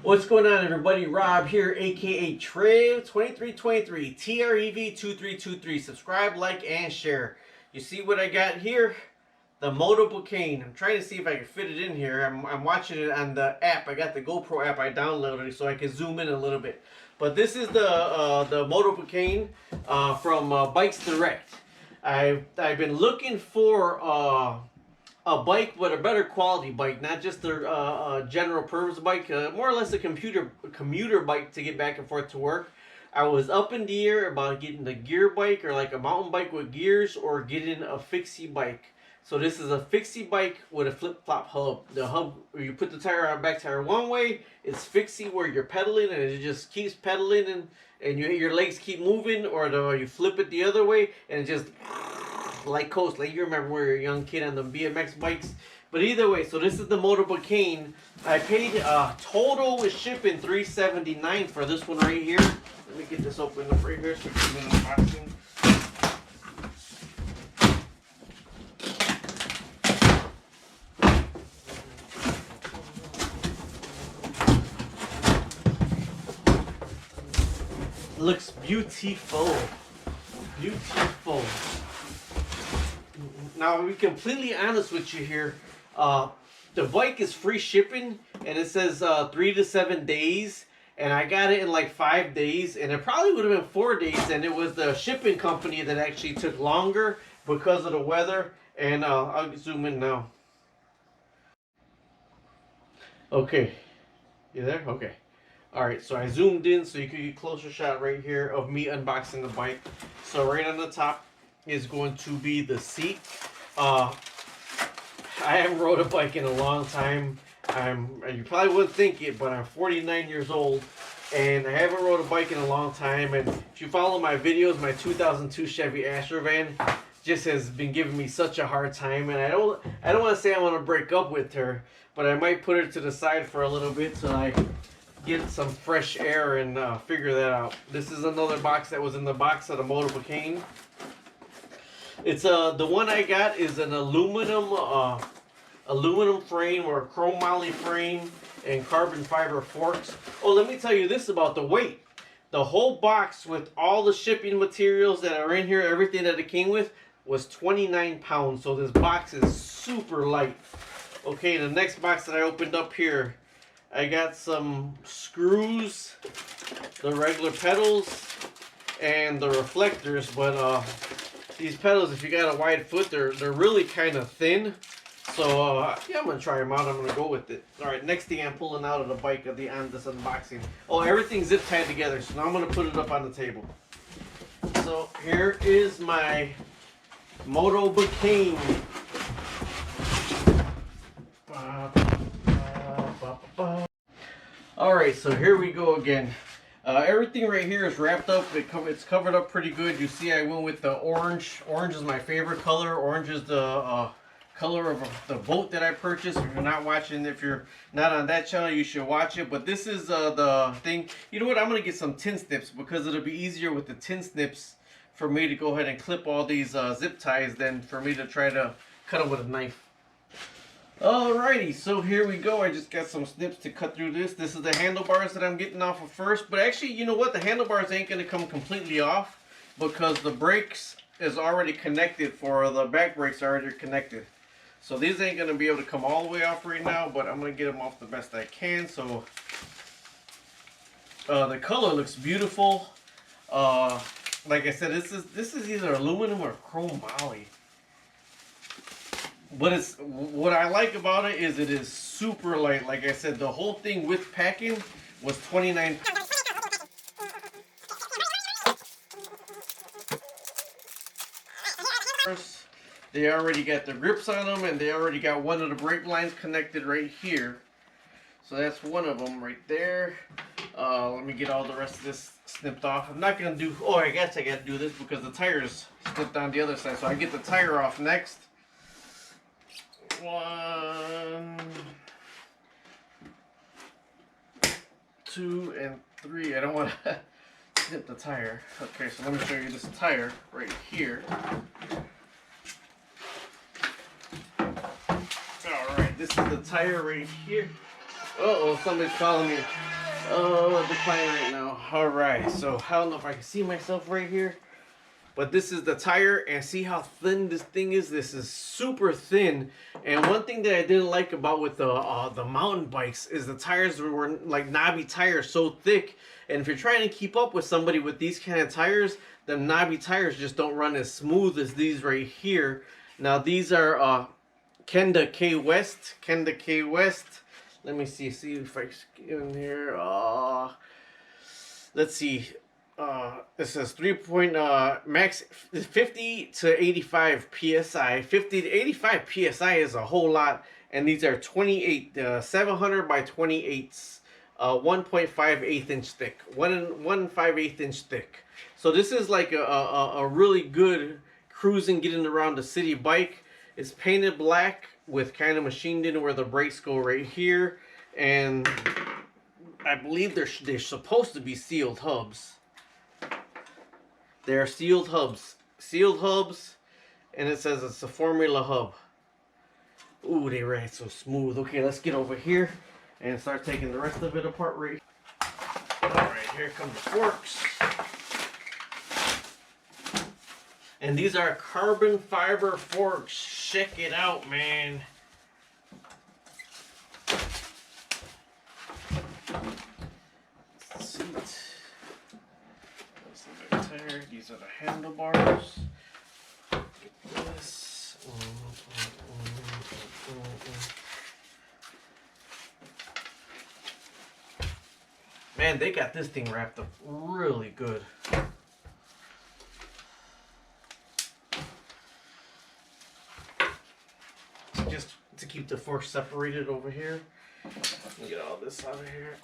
What's going on, everybody? Rob here, aka Trev2323, TREV2323. Subscribe, like, and share. You see what I got here? The Motobecane. I'm trying to see if I can fit it in here. I'm watching it on the app. I got the GoPro app I downloaded so I can zoom in a little bit. But this is the Motobecane from Bikes Direct. I've been looking for a bike, but a better quality bike, not just a general purpose bike, more or less a commuter bike to get back and forth to work. I was up in the air about getting a gear bike or like a mountain bike with gears, or getting a fixie bike. So this is a fixie bike with a flip-flop hub. The hub, where you put the tire on, back tire one way, it's fixie where you're pedaling and it just keeps pedaling, and your legs keep moving, or you flip it the other way and it just like coast, like you remember when you were a young kid on the BMX bikes. But either way, so this is the Motobecane. I paid total with shipping $379 for this one right here. Let me get this open up right here so we can do an unboxing. Looks beautiful. Beautiful. Now, to be completely honest with you here, the bike is free shipping, and it says 3 to 7 days, and I got it in like 5 days, and it probably would have been 4 days, and it was the shipping company that actually took longer because of the weather. And I'll zoom in now. Okay, you there? Okay. Alright, so I zoomed in so you can get a closer shot right here of me unboxing the bike. So right on the top is going to be the seat. I haven't rode a bike in a long time. You probably wouldn't think it, but I'm 49 years old, and I haven't rode a bike in a long time. And if you follow my videos, my 2002 Chevy Astrovan just has been giving me such a hard time. And I don't want to say I want to break up with her, but I might put her to the side for a little bit so I get some fresh air and figure that out. This is another box that was in the box of the Motobecane. It's the one I got is an aluminum frame, or a chrome moly frame, and carbon fiber forks. Oh, let me tell you this about the weight. The whole box with all the shipping materials that are in here, everything that it came with, was 29 pounds. So this box is super light. Okay, the next box that I opened up here, I got some screws, the regular pedals, and the reflectors. But these pedals, if you got a wide foot, they're really kind of thin. So yeah, I'm gonna try them out. I'm gonna go with it. All right, next thing I'm pulling out of the bike on this unboxing. Oh, everything's zip tied together. So now I'm gonna put it up on the table. So here is my Motobecane. Alright, so here we go again. Everything right here is wrapped up. It's covered up pretty good. You see I went with the orange. Orange is my favorite color. Orange is the color of the boat that I purchased. If you're not watching, if you're not on that channel, you should watch it. But this is the thing. You know what? I'm going to get some tin snips, because it'll be easier with the tin snips for me to go ahead and clip all these zip ties than for me to try to cut them with a knife. Alrighty, so here we go. I just got some snips to cut through this. This is the handlebars that I'm getting off of first. But actually, you know what? The handlebars ain't going to come completely off, because the brakes is already connected. For the back brakes are already connected. So these ain't going to be able to come all the way off right now, but I'm going to get them off the best I can. So the color looks beautiful. Like I said, this is either aluminum or chrome moly. But what I like about it is it is super light. Like I said, the whole thing with packing was 29. They already got the grips on them, and they already got one of the brake lines connected right here. So that's one of them right there. Let me get all the rest of this snipped off. I'm not going to do... Oh, I guess I got to do this because the tire's snipped on the other side. So I get the tire off next. 1, 2, and 3. I don't want to snip the tire. Okay, so let me show you this tire right here. Alright, this is the tire right here. Uh-oh, somebody's calling me. Oh, decline right now. Alright, so I don't know if I can see myself right here. But this is the tire, and see how thin this thing is? This is super thin. And one thing that I didn't like about with the mountain bikes is the tires were like knobby tires, so thick. And if you're trying to keep up with somebody with these kind of tires, the knobby tires just don't run as smooth as these right here. Now these are Kenda K West. Kenda K West. Let me see if I get in here. Let's see. It says 3 max 50 to 85 psi. 50 to 85 psi is a whole lot, and these are 28 700 by 28s, 1.58 inch thick, 1.58 inch thick. So this is like a really good cruising, getting around the city bike. It's painted black with kind of machined in where the brakes go right here, and I believe they're supposed to be sealed hubs. They're sealed hubs. Sealed hubs. And it says it's a Formula hub. Ooh, they ride so smooth. Okay, let's get over here and start taking the rest of it apart right here. Alright, here come the forks. And these are carbon fiber forks. Check it out, man. These are the handlebars. Get this. Man, they got this thing wrapped up really good. Just to keep the forks separated over here. Get all this out of here.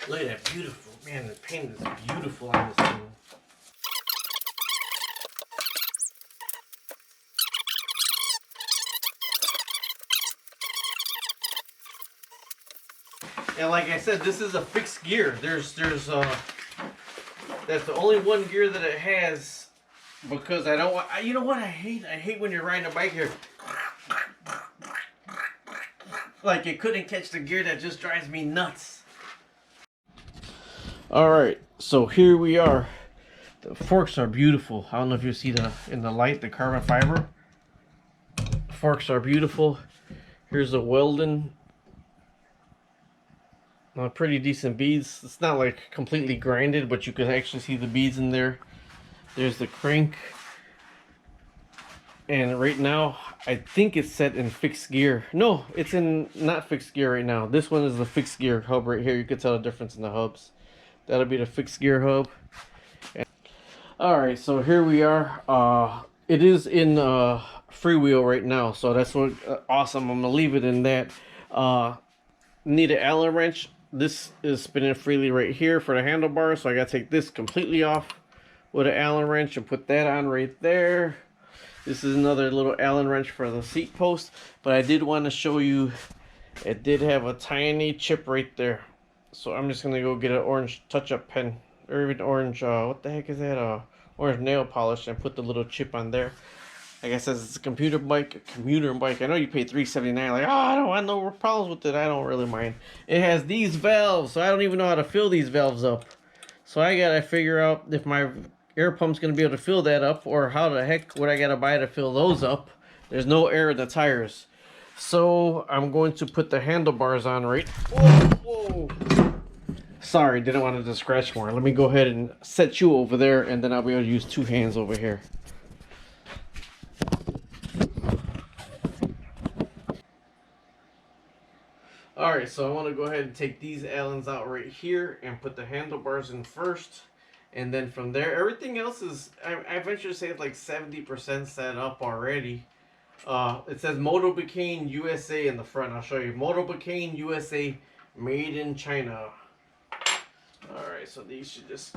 Look at that beautiful, man, the paint is beautiful on this thing. And like I said, this is a fixed gear. That's the only one gear that it has, because I don't want, you know what I hate? I hate when you're riding a bike here. Like it couldn't catch the gear. That just drives me nuts. Alright, so here we are. The forks are beautiful. I don't know if you see in the light, the carbon fiber. Forks are beautiful. Here's a welding. Pretty decent beads. It's not like completely grinded, but you can actually see the beads in there. There's the crank. And right now, I think it's set in fixed gear. No, it's in not fixed gear right now. This one is the fixed gear hub right here. You can tell the difference in the hubs. That'll be the fixed gear hub. Alright, so here we are. It is in freewheel right now, so that's what awesome. I'm gonna leave it in that. Need an Allen wrench. This is spinning freely right here for the handlebars, so I gotta take this completely off with an Allen wrench and put that on right there. This is another little Allen wrench for the seat post, but I did want to show you it did have a tiny chip right there. So I'm just gonna go get an orange touch-up pen, or even orange, what the heck is that? Orange nail polish, and put the little chip on there. Like I said, it's a commuter bike. I know you pay $379. Like, oh, I don't want no problems with it. I don't really mind. It has these valves, so I don't even know how to fill these valves up. So I gotta figure out if my air pump's gonna be able to fill that up, or how the heck would I gotta buy to fill those up. There's no air in the tires. So I'm going to put the handlebars on right. Whoa. Sorry, didn't want to scratch more. Let me go ahead and set you over there, and then I'll be able to use two hands over here. Alright, so I want to go ahead and take these Allens out right here and put the handlebars in first. And then from there, everything else is, I venture to say it's like 70% set up already. It says Motobecane USA in the front. I'll show you. Motobecane USA, made in China. Alright, so these should just,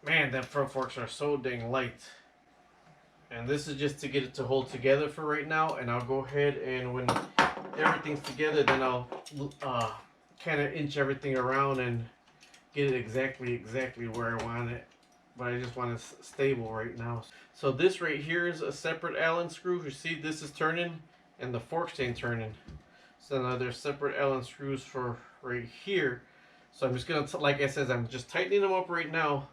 man, them front forks are so dang light. And this is just to get it to hold together for right now. And I'll go ahead and when everything's together, then I'll kind of inch everything around and get it exactly where I want it. but I just want it stable right now. So this right here is a separate Allen screw. You see this is turning and the forks ain't turning. So now there's separate Allen screws for right here. So I'm just gonna, like I said, I'm just tightening them up right now.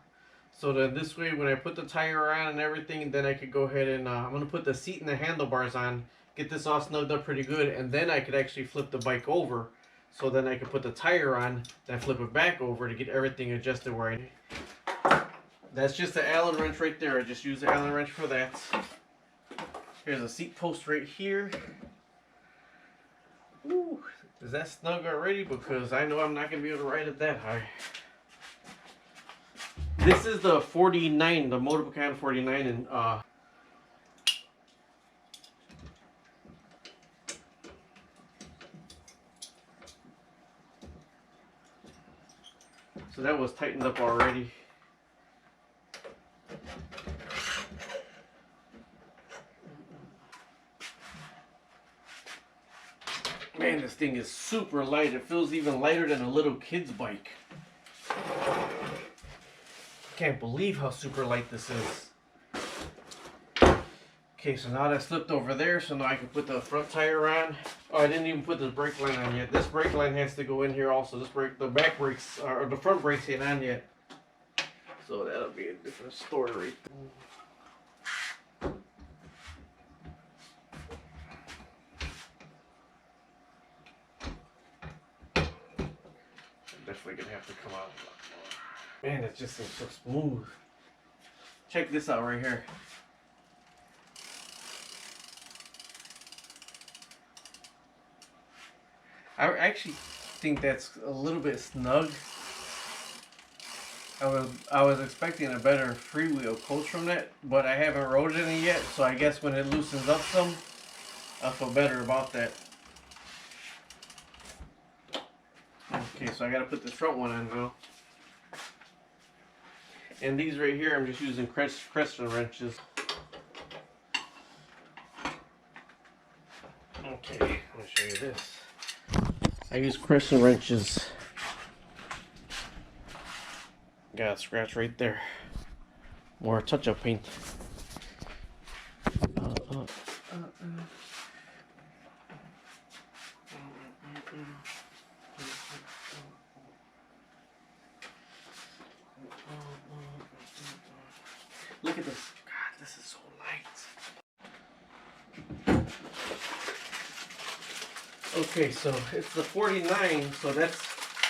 So then this way when I put the tire on and everything, then I could go ahead and I'm gonna put the seat and the handlebars on, get this all snugged up pretty good, and then I could actually flip the bike over. So then I could put the tire on, then flip it back over to get everything adjusted where I need. That's just the Allen wrench right there. I just use the Allen wrench for that. Here's a seat post right here. Ooh, is that snug already? Because I know I'm not going to be able to ride it that high. This is the 49, the Motobecane 49, and so that was tightened up already. Man, this thing is super light. It feels even lighter than a little kid's bike. Can't believe how super light this is. Okay, so now that's flipped over there, so now I can put the front tire on. Oh, I didn't even put the brake line on yet. This brake line has to go in here also. This brake, the back brakes, or the front brakes ain't on yet. So that'll be a different story right there. Definitely gonna have to come out a lot more. Man, it just seems so smooth. Check this out right here. I actually think that's a little bit snug. I was expecting a better freewheel coach from that, but I haven't rode it in yet, so I guess when it loosens up some, I'll feel better about that. Okay, so I gotta put the front one on now. And these right here, I'm just using Crescent wrenches. Okay, let me show you this. I use Crescent wrenches. Got a scratch right there. More touch-up paint. Look at this. God, this is so light. Okay, so it's the 49, so that's,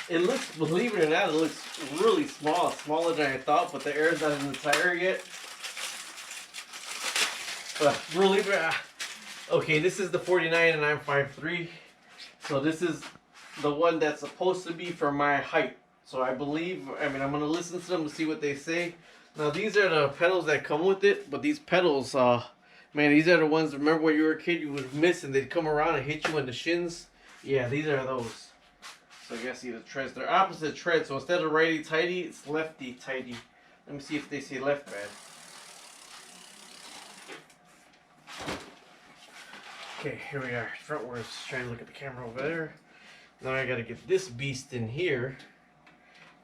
it looks, believe it or not, it looks really small, smaller than I thought, but the air's not in the tire yet. But really, okay, this is the 49 and I'm 5'3", so this is the one that's supposed to be for my height. So I believe, I mean, I'm going to listen to them to see what they say. Now these are the pedals that come with it, but these pedals, man, these are the ones, remember when you were a kid, you would miss and they'd come around and hit you in the shins? Yeah, these are those. So I guess see the treads, they're opposite treads, so instead of righty-tighty, it's lefty-tighty. Let me see if they say left bad. Okay, here we are, frontwards, trying to look at the camera over there. Now I gotta get this beast in here.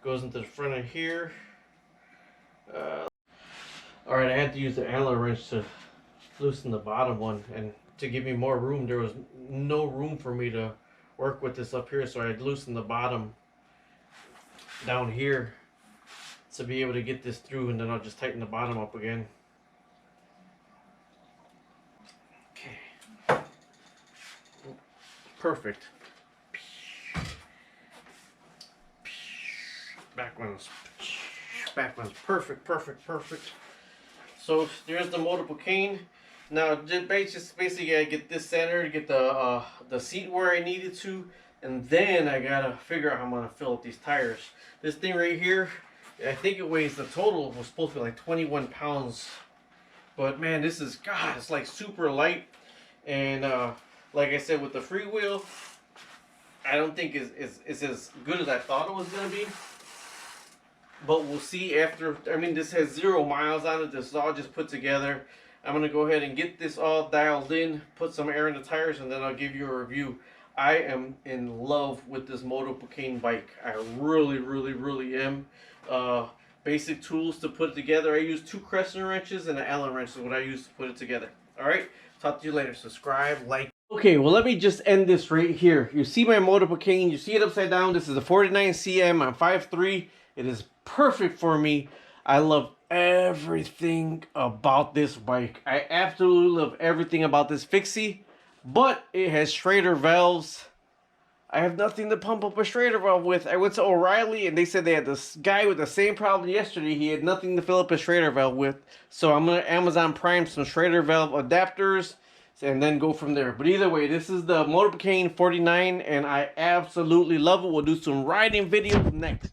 Goes into the front of here. Alright, I had to use the Allen wrench to loosen the bottom one, and to give me more room, there was no room for me to work with this up here, so I had loosened the bottom down here to be able to get this through, and then I'll just tighten the bottom up again. Okay. Perfect. Back one's perfect. So there's the Motobecane. Now just basically I get this centered, get the seat where I needed to, and then I gotta figure out how I'm gonna fill up these tires. This thing right here, I think it weighs, the total was supposed to be like 21 pounds. But man, this is, God, it's like super light. And like I said, with the freewheel, I don't think it's as good as I thought it was gonna be. But we'll see after. I mean, this has 0 miles on it. This is all just put together. I'm going to go ahead and get this all dialed in, put some air in the tires, and then I'll give you a review. I am in love with this Motobecane bike. I really am. basic tools to put it together. I use 2 crescent wrenches and an Allen wrench is what I use to put it together. Alright, talk to you later. Subscribe, like. Okay, well let me just end this right here. You see my Motobecane, you see it upside down. This is a 49 cm, I'm 5'3". It is perfect for me. I love everything about this bike. I absolutely love everything about this Fixie, but it has straighter valves. I have nothing to pump up a straighter valve with. I went to O'Reilly and they said they had this guy with the same problem yesterday. He had nothing to fill up a straighter valve with. So I'm going to Amazon Prime some straighter valve adapters and then go from there. But either way, this is the Motobecane 49 and I absolutely love it. We'll do some riding videos next.